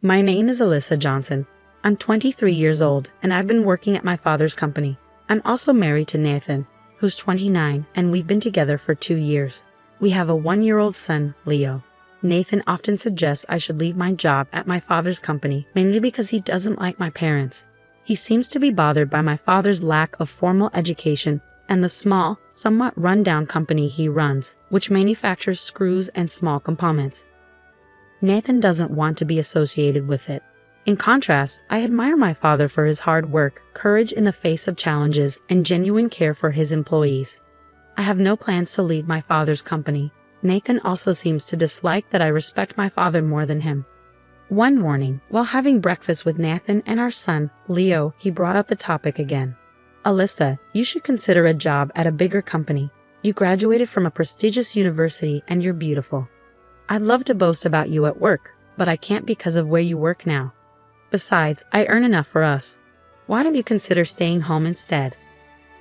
My name is Alyssa Johnson. I'm 23 years old, and I've been working at my father's company. I'm also married to Nathan, who's 29, and we've been together for 2 years. We have a 1-year-old son, Leo. Nathan often suggests I should leave my job at my father's company, mainly because he doesn't like my parents. He seems to be bothered by my father's lack of formal education and the small, somewhat run-down company he runs, which manufactures screws and small components. Nathan doesn't want to be associated with it. In contrast, I admire my father for his hard work, courage in the face of challenges, and genuine care for his employees. I have no plans to leave my father's company. Nathan also seems to dislike that I respect my father more than him. One morning, while having breakfast with Nathan and our son, Leo, he brought up the topic again. Alyssa, you should consider a job at a bigger company. You graduated from a prestigious university and you're beautiful. I'd love to boast about you at work, but I can't because of where you work now. Besides, I earn enough for us. Why don't you consider staying home instead?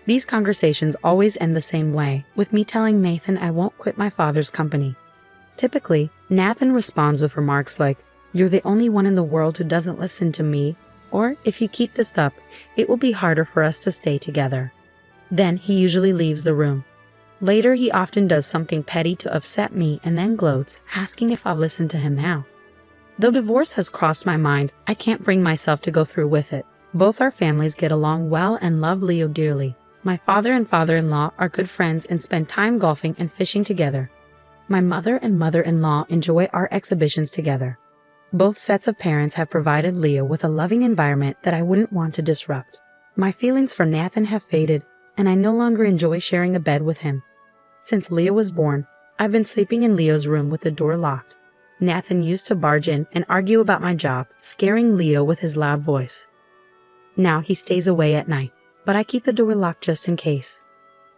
These conversations always end the same way, with me telling Nathan I won't quit my father's company. Typically, Nathan responds with remarks like, "You're the only one in the world who doesn't listen to me," or, "If you keep this up, it will be harder for us to stay together." Then he usually leaves the room. Later, he often does something petty to upset me and then gloats, asking if I'll listen to him now. Though divorce has crossed my mind, I can't bring myself to go through with it. Both our families get along well and love Leo dearly. My father and father-in-law are good friends and spend time golfing and fishing together. My mother and mother-in-law enjoy our exhibitions together. Both sets of parents have provided Leo with a loving environment that I wouldn't want to disrupt. My feelings for Nathan have faded, and I no longer enjoy sharing a bed with him. Since Leo was born, I've been sleeping in Leo's room with the door locked. Nathan used to barge in and argue about my job, scaring Leo with his loud voice. Now he stays away at night, but I keep the door locked just in case.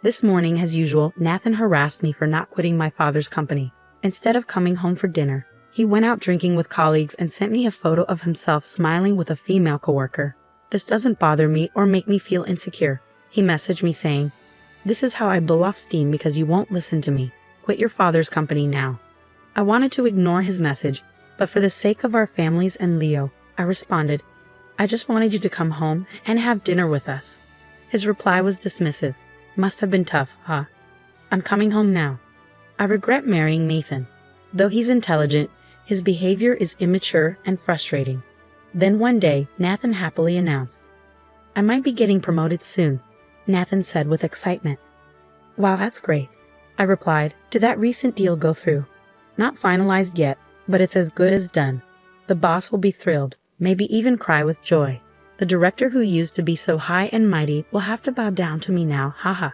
This morning, as usual, Nathan harassed me for not quitting my father's company. Instead of coming home for dinner, he went out drinking with colleagues and sent me a photo of himself smiling with a female coworker. This doesn't bother me or make me feel insecure. He messaged me saying, "This is how I blow off steam because you won't listen to me. Quit your father's company now." I wanted to ignore his message, but for the sake of our families and Leo, I responded, "I just wanted you to come home and have dinner with us." His reply was dismissive. "Must have been tough, huh? I'm coming home now." I regret marrying Nathan. Though he's intelligent, his behavior is immature and frustrating. Then one day, Nathan happily announced, "I might be getting promoted soon," Nathan said with excitement. "Wow, that's great," I replied. "Did that recent deal go through?" "Not finalized yet, but it's as good as done. The boss will be thrilled, maybe even cry with joy. The director who used to be so high and mighty will have to bow down to me now, haha."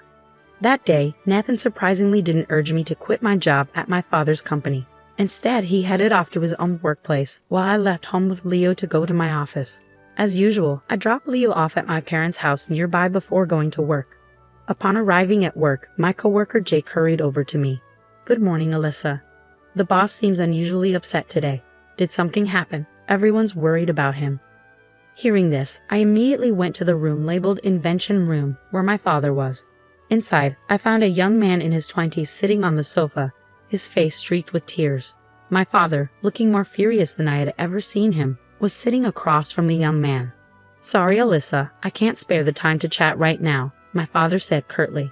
That day, Nathan surprisingly didn't urge me to quit my job at my father's company. Instead, he headed off to his own workplace while I left home with Leo to go to my office. As usual, I dropped Leo off at my parents' house nearby before going to work. Upon arriving at work, my coworker Jake hurried over to me. "Good morning, Alyssa. The boss seems unusually upset today. Did something happen? Everyone's worried about him." Hearing this, I immediately went to the room labeled Invention Room, where my father was. Inside, I found a young man in his 20s sitting on the sofa, his face streaked with tears. My father, looking more furious than I had ever seen him, was sitting across from the young man. "Sorry, Alyssa, I can't spare the time to chat right now," my father said curtly.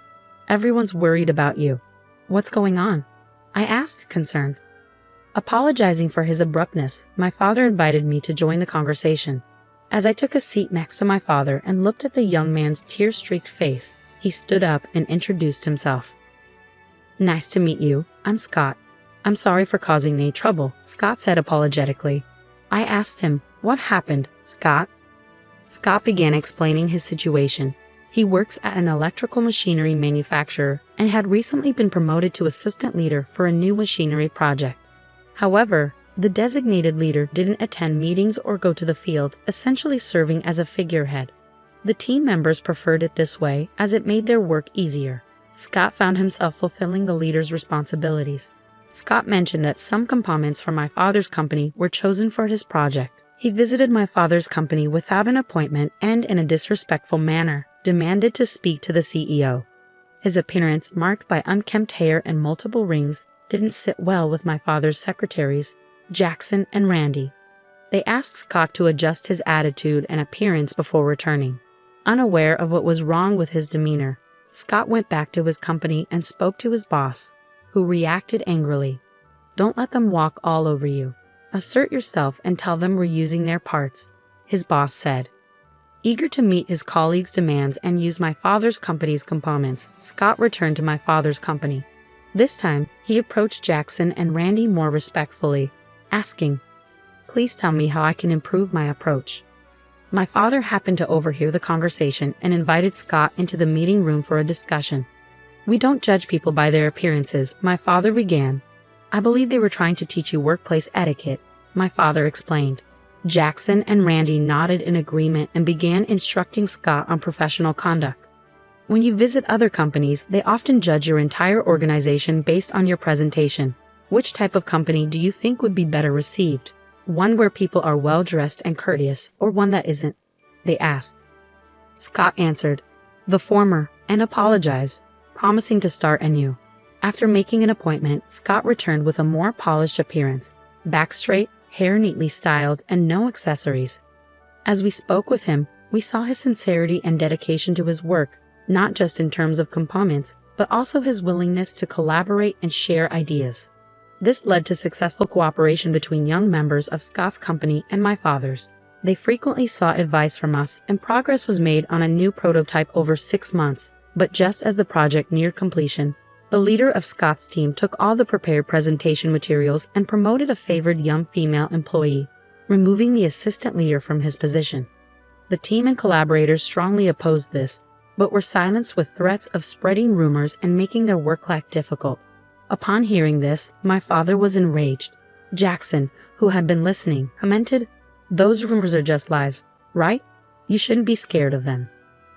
"Everyone's worried about you." "What's going on?" I asked, concerned. Apologizing for his abruptness, my father invited me to join the conversation. As I took a seat next to my father and looked at the young man's tear-streaked face, he stood up and introduced himself. "Nice to meet you. I'm Scott. I'm sorry for causing any trouble," Scott said apologetically. I asked him, "What happened, Scott?" Scott began explaining his situation. He works at an electrical machinery manufacturer and had recently been promoted to assistant leader for a new machinery project. However, the designated leader didn't attend meetings or go to the field, essentially serving as a figurehead. The team members preferred it this way as it made their work easier. Scott found himself fulfilling the leader's responsibilities. Scott mentioned that some components from my father's company were chosen for his project. He visited my father's company without an appointment and, in a disrespectful manner, demanded to speak to the CEO. His appearance, marked by unkempt hair and multiple rings, didn't sit well with my father's secretaries, Jackson and Randy. They asked Scott to adjust his attitude and appearance before returning. Unaware of what was wrong with his demeanor, Scott went back to his company and spoke to his boss, who reacted angrily. "Don't let them walk all over you. Assert yourself and tell them we're using their parts," his boss said. Eager to meet his colleagues' demands and use my father's company's components, Scott returned to my father's company. This time, he approached Jackson and Randy more respectfully, asking, "Please tell me how I can improve my approach." My father happened to overhear the conversation and invited Scott into the meeting room for a discussion. "We don't judge people by their appearances," my father began. "I believe they were trying to teach you workplace etiquette," my father explained. Jackson and Randy nodded in agreement and began instructing Scott on professional conduct. "When you visit other companies, they often judge your entire organization based on your presentation. Which type of company do you think would be better received? One where people are well-dressed and courteous, or one that isn't?" they asked. Scott answered, "The former," and apologized, promising to start anew. After making an appointment, Scott returned with a more polished appearance, back straight, hair neatly styled, and no accessories. As we spoke with him, we saw his sincerity and dedication to his work, not just in terms of components, but also his willingness to collaborate and share ideas. This led to successful cooperation between young members of Scott's company and my father's. They frequently sought advice from us, and progress was made on a new prototype over 6 months. But just as the project neared completion, the leader of Scott's team took all the prepared presentation materials and promoted a favored young female employee, removing the assistant leader from his position. The team and collaborators strongly opposed this, but were silenced with threats of spreading rumors and making their work life difficult. Upon hearing this, my father was enraged. Jackson, who had been listening, commented, "Those rumors are just lies, right? You shouldn't be scared of them."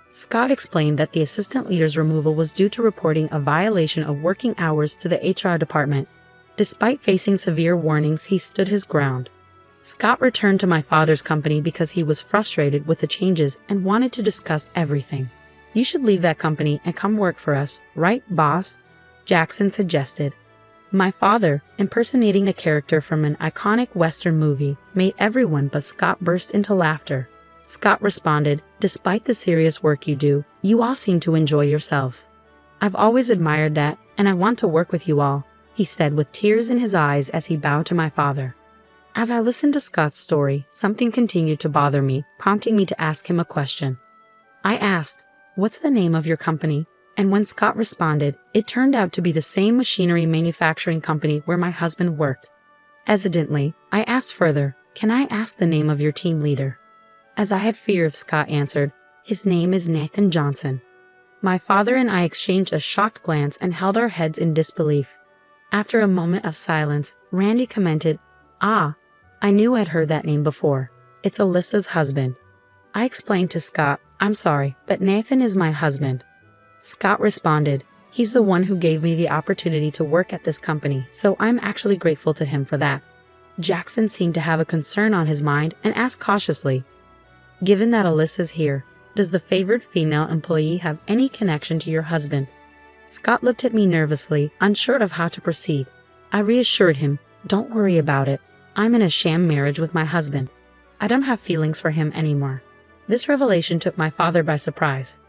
Scott explained that the assistant leader's removal was due to reporting a violation of working hours to the HR department. Despite facing severe warnings, he stood his ground. Scott returned to my father's company because he was frustrated with the changes and wanted to discuss everything. "You should leave that company and come work for us, right, boss?" Jackson suggested. My father, impersonating a character from an iconic Western movie, made everyone but Scott burst into laughter. Scott responded, "Despite the serious work you do, you all seem to enjoy yourselves. I've always admired that, and I want to work with you all," he said with tears in his eyes as he bowed to my father. As I listened to Scott's story, something continued to bother me, prompting me to ask him a question. I asked, "What's the name of your company?" And when Scott responded, it turned out to be the same machinery manufacturing company where my husband worked. Hesitantly, I asked further, "Can I ask the name of your team leader?" As I had feared, Scott answered, "His name is Nathan Johnson." My father and I exchanged a shocked glance and held our heads in disbelief. After a moment of silence, Randy commented, "Ah, I knew I'd heard that name before. It's Alyssa's husband." I explained to Scott, "I'm sorry, but Nathan is my husband." Scott responded, "He's the one who gave me the opportunity to work at this company, so I'm actually grateful to him for that." Jackson seemed to have a concern on his mind and asked cautiously, "Given that Alyssa's here, does the favored female employee have any connection to your husband?" Scott looked at me nervously, unsure of how to proceed. I reassured him, "Don't worry about it. I'm in a sham marriage with my husband. I don't have feelings for him anymore." This revelation took my father by surprise.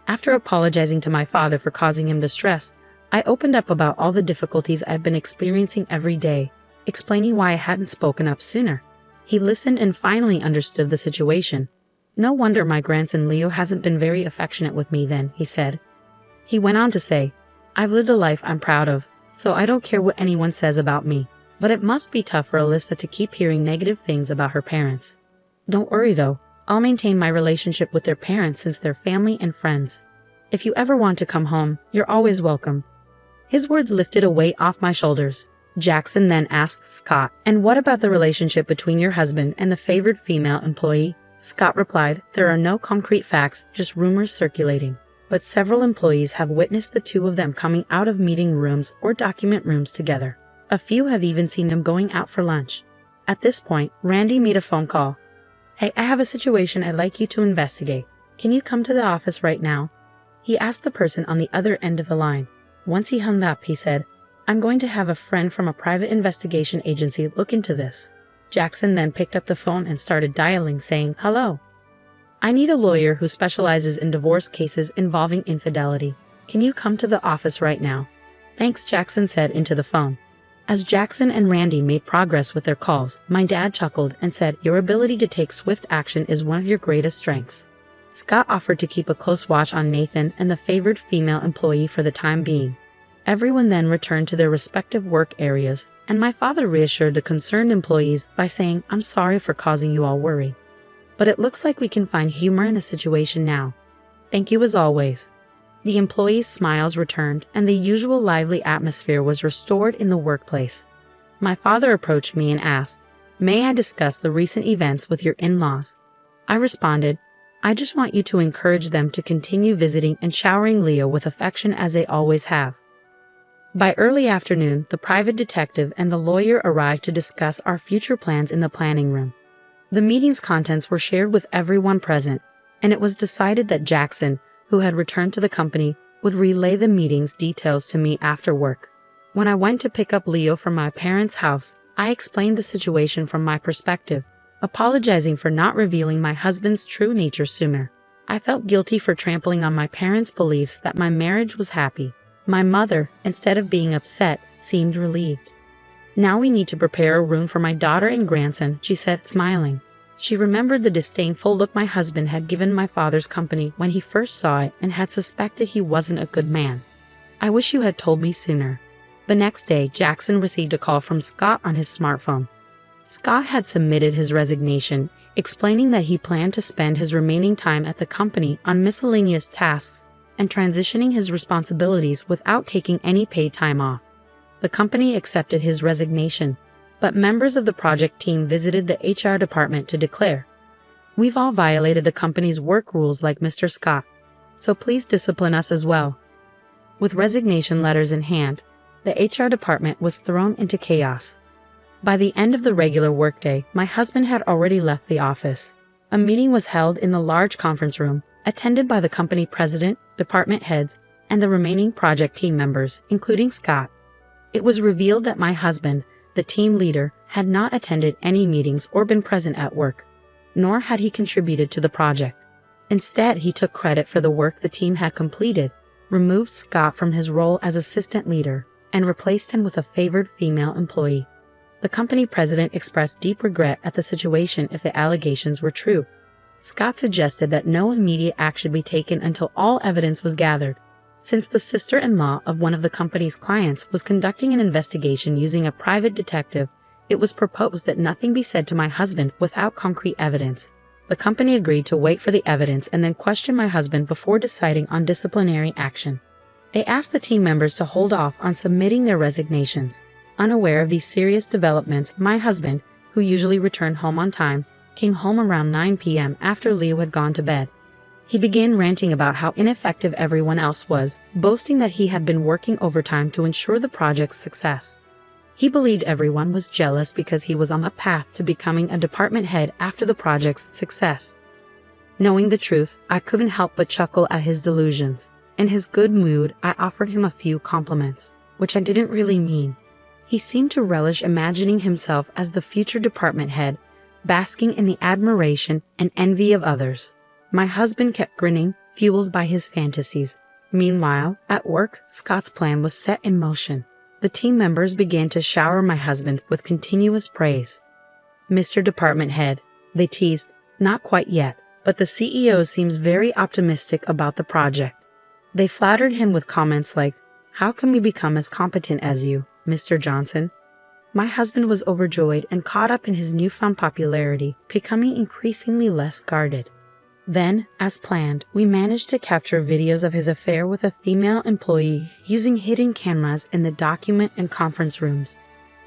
After apologizing to my father for causing him distress, I opened up about all the difficulties I've been experiencing every day, explaining why I hadn't spoken up sooner. He listened and finally understood the situation. "No wonder my grandson Leo hasn't been very affectionate with me then," he said. He went on to say, "I've lived a life I'm proud of, so I don't care what anyone says about me. But it must be tough for Alyssa to keep hearing negative things about her parents. Don't worry though, I'll maintain my relationship with their parents since they're family and friends. If you ever want to come home, you're always welcome." His words lifted a weight off my shoulders. Jackson then asked Scott, "And what about the relationship between your husband and the favored female employee?" Scott replied, "There are no concrete facts, just rumors circulating. But several employees have witnessed the two of them coming out of meeting rooms or document rooms together. A few have even seen them going out for lunch." At this point, Randy made a phone call. "Hey, I have a situation I'd like you to investigate. Can you come to the office right now?" He asked the person on the other end of the line. Once he hung up, he said, "I'm going to have a friend from a private investigation agency look into this." Jackson then picked up the phone and started dialing, saying, "Hello. I need a lawyer who specializes in divorce cases involving infidelity. Can you come to the office right now?" "Thanks," Jackson said into the phone. As Jackson and Randy made progress with their calls, my dad chuckled and said, "Your ability to take swift action is one of your greatest strengths." Scott offered to keep a close watch on Nathan and the favored female employee for the time being. Everyone then returned to their respective work areas, and my father reassured the concerned employees by saying, "I'm sorry for causing you all worry, but it looks like we can find humor in the situation now. Thank you as always." The employees' smiles returned, and the usual lively atmosphere was restored in the workplace. My father approached me and asked, "May I discuss the recent events with your in-laws?" I responded, "I just want you to encourage them to continue visiting and showering Leo with affection as they always have." By early afternoon, the private detective and the lawyer arrived to discuss our future plans in the planning room. The meeting's contents were shared with everyone present, and it was decided that Jackson, who had returned to the company, would relay the meeting's details to me after work. When I went to pick up Leo from my parents' house, I explained the situation from my perspective, apologizing for not revealing my husband's true nature sooner. I felt guilty for trampling on my parents' beliefs that my marriage was happy. My mother, instead of being upset, seemed relieved. "Now we need to prepare a room for my daughter and grandson," she said, smiling. She remembered the disdainful look my husband had given my father's company when he first saw it and had suspected he wasn't a good man. "I wish you had told me sooner." The next day, Jackson received a call from Scott on his smartphone. Scott had submitted his resignation, explaining that he planned to spend his remaining time at the company on miscellaneous tasks and transitioning his responsibilities without taking any paid time off. The company accepted his resignation, but members of the project team visited the HR department to declare, "We've all violated the company's work rules like Mr. Scott, so please discipline us as well." With resignation letters in hand, the HR department was thrown into chaos. By the end of the regular workday, my husband had already left the office. A meeting was held in the large conference room, attended by the company president, department heads, and the remaining project team members, including Scott. It was revealed that my husband, the team leader, had not attended any meetings or been present at work, nor had he contributed to the project. Instead, he took credit for the work the team had completed, removed Scott from his role as assistant leader, and replaced him with a favored female employee. The company president expressed deep regret at the situation if the allegations were true. Scott suggested that no immediate action be taken until all evidence was gathered. Since the sister-in-law of one of the company's clients was conducting an investigation using a private detective, it was proposed that nothing be said to my husband without concrete evidence. The company agreed to wait for the evidence and then question my husband before deciding on disciplinary action. They asked the team members to hold off on submitting their resignations. Unaware of these serious developments, my husband, who usually returned home on time, came home around 9 p.m. after Leo had gone to bed. He began ranting about how ineffective everyone else was, boasting that he had been working overtime to ensure the project's success. He believed everyone was jealous because he was on the path to becoming a department head after the project's success. Knowing the truth, I couldn't help but chuckle at his delusions. In his good mood, I offered him a few compliments, which I didn't really mean. He seemed to relish imagining himself as the future department head, basking in the admiration and envy of others. My husband kept grinning, fueled by his fantasies. Meanwhile, at work, Scott's plan was set in motion. The team members began to shower my husband with continuous praise. "Mr. Department Head," they teased, "not quite yet, but the CEO seems very optimistic about the project." They flattered him with comments like, "How can we become as competent as you, Mr. Johnson?" My husband was overjoyed and caught up in his newfound popularity, becoming increasingly less guarded. Then, as planned, we managed to capture videos of his affair with a female employee using hidden cameras in the document and conference rooms.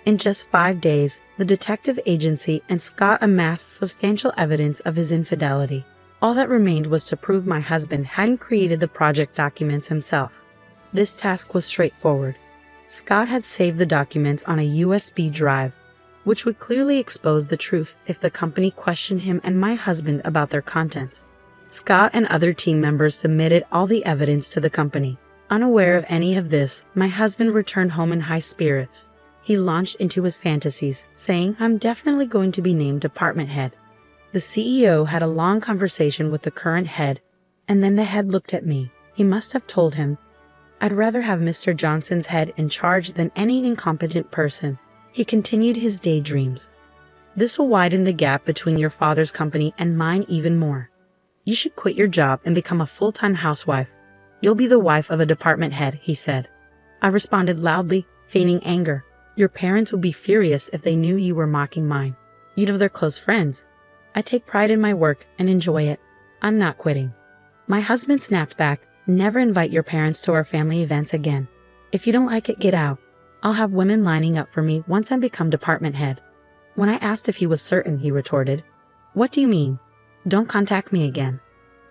In just 5 days, the detective agency and Scott amassed substantial evidence of his infidelity. All that remained was to prove my husband hadn't created the project documents himself. This task was straightforward. Scott had saved the documents on a USB drive, which would clearly expose the truth if the company questioned him and my husband about their contents. Scott and other team members submitted all the evidence to the company. Unaware of any of this, my husband returned home in high spirits. He launched into his fantasies, saying, "I'm definitely going to be named department head." The CEO had a long conversation with the current head, and then the head looked at me. He must have told him, "I'd rather have Mr. Johnson's head in charge than any incompetent person." He continued his daydreams. "This will widen the gap between your father's company and mine even more. You should quit your job and become a full-time housewife. You'll be the wife of a department head," he said. I responded loudly, feigning anger. "Your parents would be furious if they knew you were mocking mine. You know they're close friends. I take pride in my work and enjoy it. I'm not quitting." My husband snapped back, "Never invite your parents to our family events again. If you don't like it, get out. I'll have women lining up for me once I become department head." When I asked if he was certain, he retorted, "What do you mean? Don't contact me again."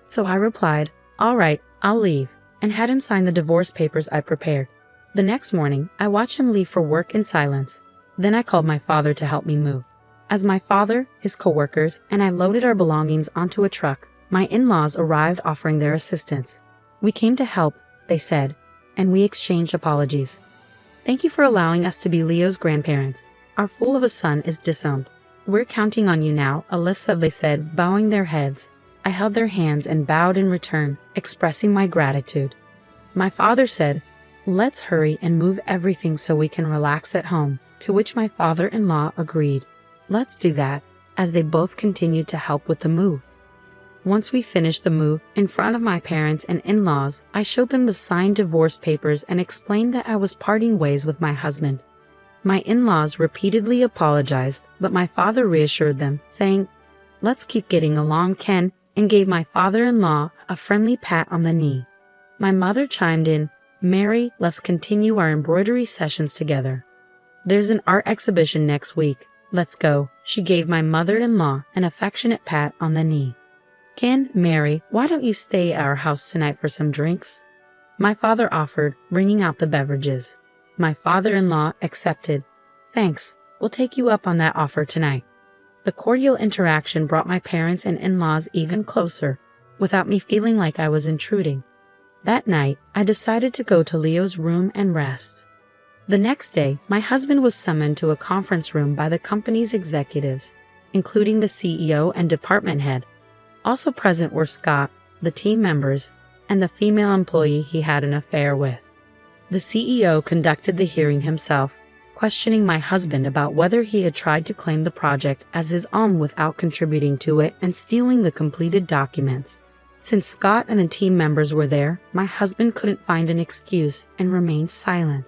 So I replied, "All right, I'll leave," and had him sign the divorce papers I prepared. The next morning, I watched him leave for work in silence. Then I called my father to help me move. As my father, his coworkers, and I loaded our belongings onto a truck, my in-laws arrived offering their assistance. "We came to help," they said, and we exchanged apologies. "Thank you for allowing us to be Leo's grandparents. Our fool of a son is disowned. We're counting on you now," Alyssa, they said, bowing their heads. I held their hands and bowed in return, expressing my gratitude. My father said, "Let's hurry and move everything so we can relax at home," to which my father-in-law agreed. "Let's do that," as they both continued to help with the move. Once we finished the move, in front of my parents and in-laws, I showed them the signed divorce papers and explained that I was parting ways with my husband. My in-laws repeatedly apologized, but my father reassured them, saying, "Let's keep getting along, Ken," and gave my father-in-law a friendly pat on the knee. My mother chimed in, "Mary, let's continue our embroidery sessions together. There's an art exhibition next week. Let's go." She gave my mother-in-law an affectionate pat on the knee. "Ken, Mary, why don't you stay at our house tonight for some drinks?" My father offered, bringing out the beverages. My father-in-law accepted. "Thanks, we'll take you up on that offer tonight." The cordial interaction brought my parents and in-laws even closer, without me feeling like I was intruding. That night, I decided to go to Leo's room and rest. The next day, my husband was summoned to a conference room by the company's executives, including the CEO and department head. Also present were Scott, the team members, and the female employee he had an affair with. The CEO conducted the hearing himself, questioning my husband about whether he had tried to claim the project as his own without contributing to it and stealing the completed documents. Since Scott and the team members were there, my husband couldn't find an excuse and remained silent.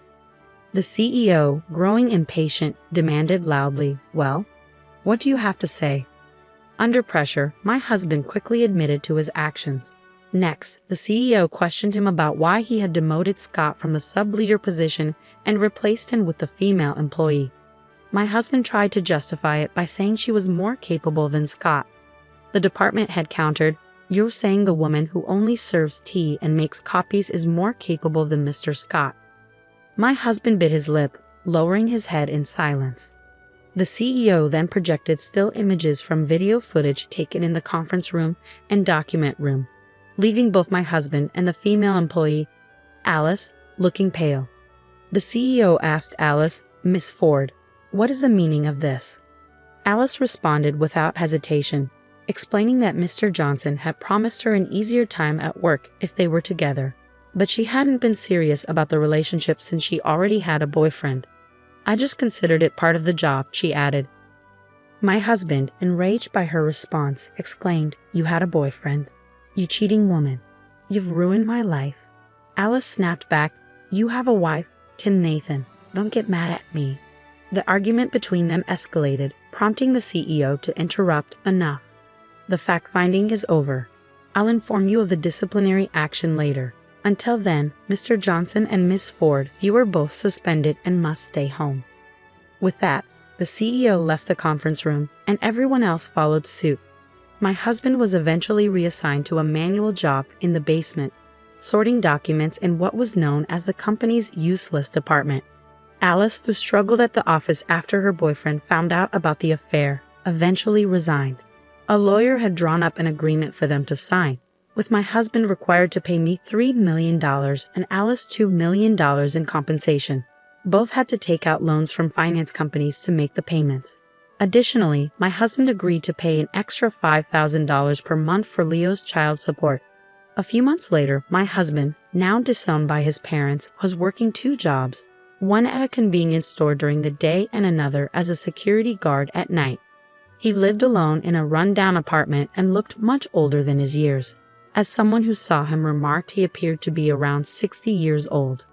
The CEO, growing impatient, demanded loudly, "Well, what do you have to say?" Under pressure, my husband quickly admitted to his actions. Next, the CEO questioned him about why he had demoted Scott from the sub-leader position and replaced him with the female employee. My husband tried to justify it by saying she was more capable than Scott. The department head countered, "You're saying the woman who only serves tea and makes copies is more capable than Mr. Scott." My husband bit his lip, lowering his head in silence. The CEO then projected still images from video footage taken in the conference room and document room, leaving both my husband and the female employee, Alice, looking pale. The CEO asked Alice, "Miss Ford, what is the meaning of this?" Alice responded without hesitation, explaining that Mr. Johnson had promised her an easier time at work if they were together, but she hadn't been serious about the relationship since she already had a boyfriend. "I just considered it part of the job," she added. My husband, enraged by her response, exclaimed, "You had a boyfriend? You cheating woman. You've ruined my life." Alice snapped back, "You have a wife, Tim Nathan. Don't get mad at me." The argument between them escalated, prompting the CEO to interrupt. "Enough. The fact-finding is over. I'll inform you of the disciplinary action later. Until then, Mr. Johnson and Miss Ford, you are both suspended and must stay home." With that, the CEO left the conference room, and everyone else followed suit. My husband was eventually reassigned to a manual job in the basement, sorting documents in what was known as the company's useless department. Alice, who struggled at the office after her boyfriend found out about the affair, eventually resigned. A lawyer had drawn up an agreement for them to sign, with my husband required to pay me $3 million and Alice $2 million in compensation. Both had to take out loans from finance companies to make the payments. Additionally, my husband agreed to pay an extra $5,000 per month for Leo's child support. A few months later, my husband, now disowned by his parents, was working 2 jobs, one at a convenience store during the day and another as a security guard at night. He lived alone in a run-down apartment and looked much older than his years. As someone who saw him remarked, he appeared to be around 60 years old.